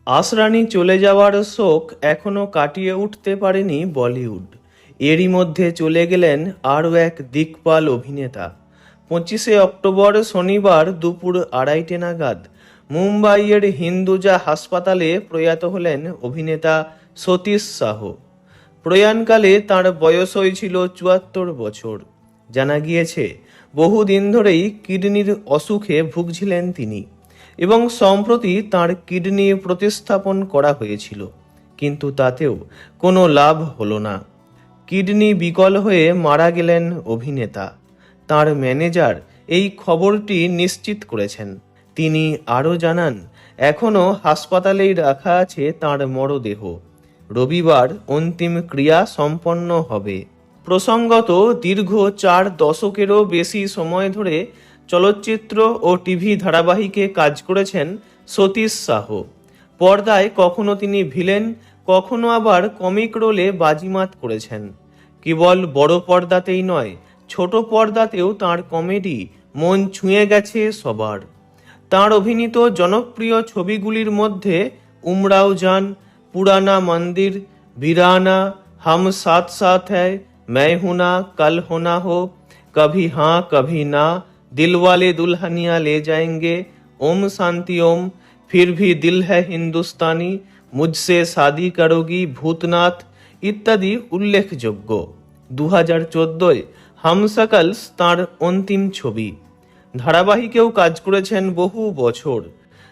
আসরানি চলে যাওয়ার শোক এখনো কাটিয়ে উঠতে পারেনি বলিউড। এরই মধ্যে চলে গেলেন আরও এক দিকপাল অভিনেতা। 25 অক্টোবর শনিবার দুপুর 2:30 নাগাদ মুম্বাইয়ের হিন্দুজা হাসপাতালে প্রয়াত হলেন অভিনেতা সতীশ সাহ। প্রয়াণকালে তাঁর বয়স হয়েছিল 74 বছর। জানা গিয়েছে, বহুদিন ধরেই কিডনির অসুখে ভুগছিলেন তিনি এবং সম্প্রতি তাঁর কিডনি প্রতিস্থাপন করা হয়েছিল, কিন্তু তাতেও কোনো লাভ হলো না। কিডনি বিকল হয়ে মারা গেলেন অভিনেতা। তাঁর ম্যানেজার এই খবরটি নিশ্চিত করেছেন। তিনি আরও জানান, এখনও হাসপাতালেই রাখা আছে তাঁর মরদেহ। রবিবার অন্তিম ক্রিয়া সম্পন্ন হবে। প্রসঙ্গত, দীর্ঘ 4 দশকেরও বেশি সময় ধরে চলচ্চিত্র ও টিভি ধারাবাহিকে কাজ করেছেন সতীশ সাহ। পর্দায় কখনো তিনি ভিলেন, কখনো আবার কমিক রোলে বাজিমাত করেছেন। কেবল বড় পর্দাতেই নয়, ছোট পর্দাতেও তাঁর কমেডি মন ছুঁয়ে গেছে সবার। তাঁর অভিনীত জনপ্রিয় ছবিগুলির মধ্যে উমরাও জান, পুরানা মন্দির, ভিরানা, হাম সাথ সাথ হ্যায়, मैं हूं ना, कल होना हो, कभी हाँ कभी ना, दिलवाले दुल्हनिया ले जाएंगे, ओम शांति ओम, फिर भी दिल है हिंदुस्तानी, मुझसे शादी करोगी, भूतनाथ ইত্যাদি উল্লেখযোগ্য। 2014 হামশাকলস তাঁর অন্তিম ছবি। ধারাবাহিকেও কাজ করেছেন বহু বছর।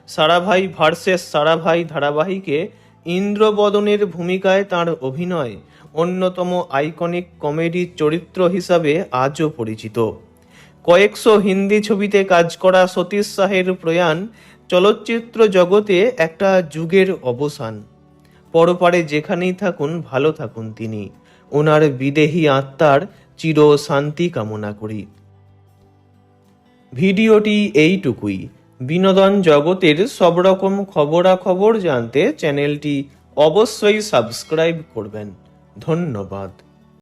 সারাভাই ভার্সেস সারাভাই ধারাবাহিকে ইন্দ্রবদনের ভূমিকায় তাঁর অভিনয় অন্যতম আইকনিক কমেডি চরিত্র হিসাবে আজও পরিচিত। কয়েকশো হিন্দি ছবিতে কাজ করা সতীশ সাহের প্রয়াণ চলচ্চিত্র জগতে একটা যুগের অবসান। পরপারে যেখানেই থাকুন, ভালো থাকুন তিনি। ওনার বিদেহী আত্মার চির শান্তি কামনা করি। ভিডিওটি এইটুকুই। বিনোদন জগতের সব রকম খবরাখবর জানতে চ্যানেলটি অবশ্যই সাবস্ক্রাইব করবেন। ধন্যবাদ।